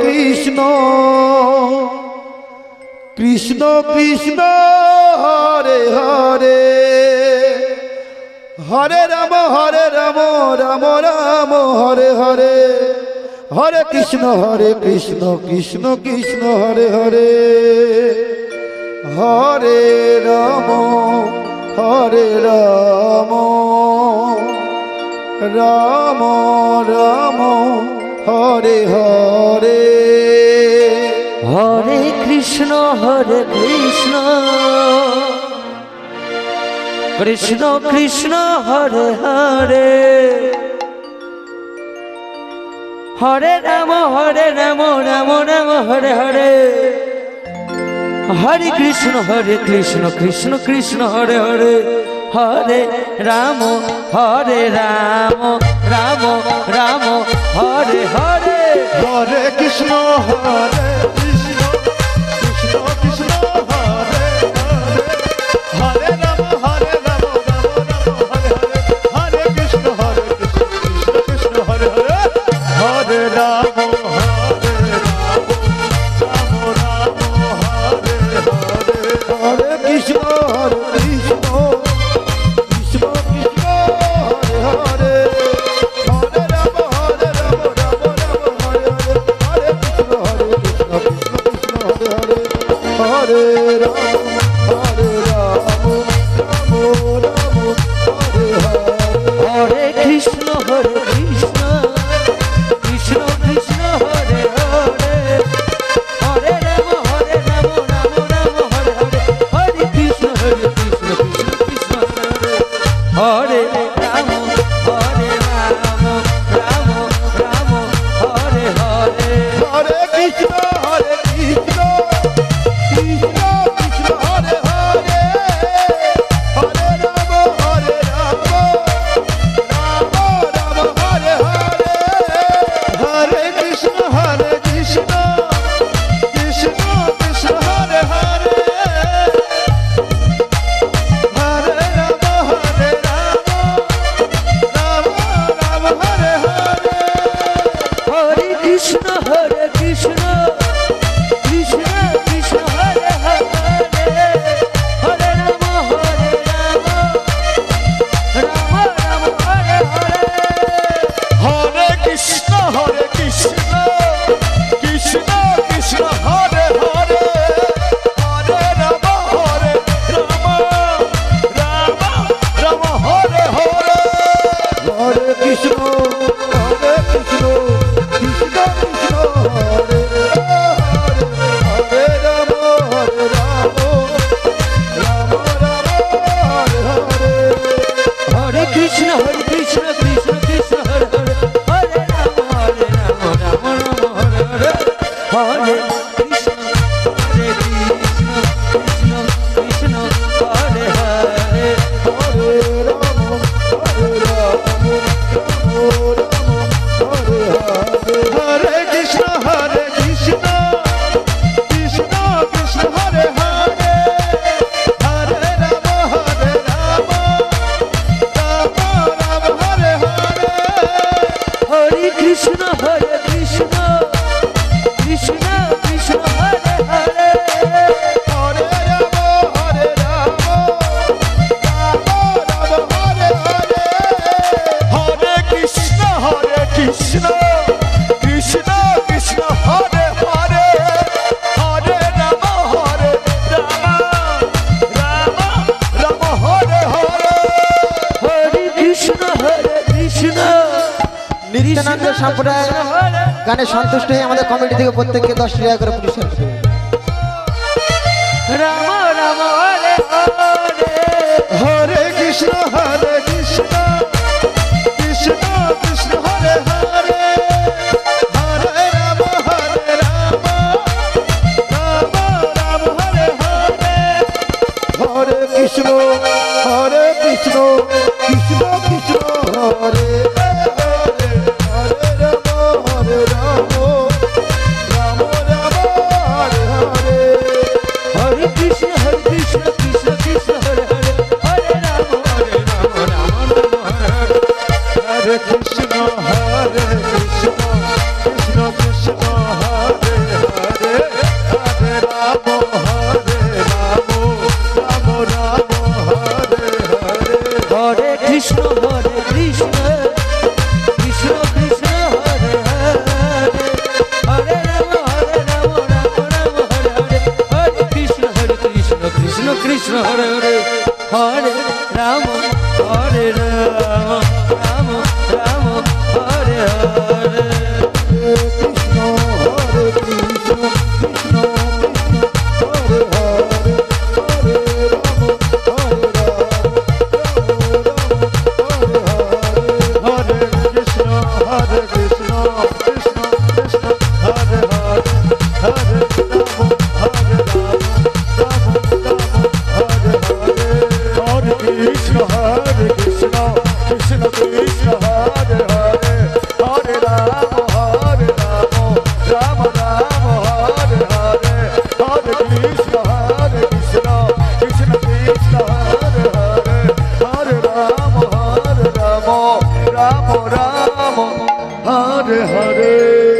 কৃষ্ণ কৃষ্ণ কৃষ্ণ হরে হরে হরে রাম রাম রাম হরে হরে হরে কৃষ্ণ কৃষ্ণ কৃষ্ণ হরে হরে হরে রাম রাম রাম হরে হরে হরে কৃষ্ণ কৃষ্ণ কৃষ্ণ হরে হরে হরে রাম রাম রাম হরে হরে হরে কৃষ্ণ কৃষ্ণ কৃষ্ণ হরে হরে হরে রাম রাম রাম হরে হরে হরে কৃষ্ণ কৃষ্ণ কৃষ্ণ হরে হরে হরে রাম রাম হরে হরে হরে কৃষ্ণ কৃষ্ণ হরে হরে হরে রাম রাম হরে হরে হরে কৃষ্ণ কৃষ্ণ কৃষ্ণ হরে হরে হরে রাম রাম হরে হরে হরে কৃষ্ণ হরে রাম হরে কৃষ্ণ কৃষ্ণ কৃষ্ণ হরে হরে হরে রাম রাম হরে হরে হরে কৃষ্ণ কৃষ্ণ কৃষ্ণ হরে রাম রাম রাম হরে হরে হরে কৃষ্ণ কৃষ্ণ কৃষ্ণ হরে হরে হরে রাম রাম হরে হরে হরে কৃষ্ণ কৃষ্ণ কৃষ্ণ হরে হরে হরে রাম রাম হরে হরে হরে কৃষ্ণ কৃষ্ণ কৃষ্ণ কৃষ্ণ হরে হরে হরে রাম রাম রাম হরে হরে হরে কৃষ্ণ কৃষ্ণ কৃষ্ণ কৃষ্ণ হরে হরে হরে রাম রাম হরে হরে হরে কৃষ্ণ কৃষ্ণ কৃষ্ণ হরে হরে রাম রাম হরে হরে হরে কৃষ্ণ কৃষ্ণ কৃষ্ণ হরে হরে হরে রাম রাম হরে হরে হরে কৃষ্ণ কৃষ্ণ কৃষ্ণ হরে হরে হরে কৃষ্ণ কৃষ্ণ কৃষ্ণ কৃষ্ণ হরে হরে হরে রাম রাম হরে হরে হরে কৃষ্ণ কৃষ্ণ কৃষ্ণ কৃষ্ণ হরে হরে হরে রাম রাম হরে হরে হরে কৃষ্ণ কৃষ্ণ কৃষ্ণ কৃষ্ণ হরে হরে হরে রাম রাম হরে হরে হরে কৃষ্ণ কৃষ্ণ নিত্যানন্দ সম্প্রদায় গানে সন্তুষ্ট হয়ে আমাদের কমিটি থেকে প্রত্যেককে 10 টাকা করে পুরস্কার দেবে। রাম রাম হরে হরে হরে কৃষ্ণ কৃষ্ণ কৃষ্ণ কৃষ্ণ হরে হরে হরে রাম রাম হরে হরে হরে কৃষ্ণ কৃষ্ণ কৃষ্ণ কৃষ্ণ হরে হরে হরে রাম রাম হরে হরে হরে কৃষ্ণ কৃষ্ণ কৃষ্ণ হরে হরে হরে রাম রাম কৃষ্ণ হরে হরে হরে রাম হরে রাম রাম রাম হরে হরে কৃষ্ণ হরে কৃষ্ণ কৃষ্ণ কৃষ্ণ হরে হরে হরে রাম হরে রাম হরে কৃষ্ণ কৃষ্ণ কৃষ্ণ হরে হরে হরে রাম হরে রাম রাম রাম হরে হরে হরে কৃষ্ণ কৃষ্ণ কৃষ্ণ কৃষ্ণ হরে হরে হরে রাম রাম রাম হরে হরে হরে কৃষ্ণ কৃষ্ণ কৃষ্ণ কৃষ্ণ হরে হরে হরে রাম রাম রাম রাম হরে হরে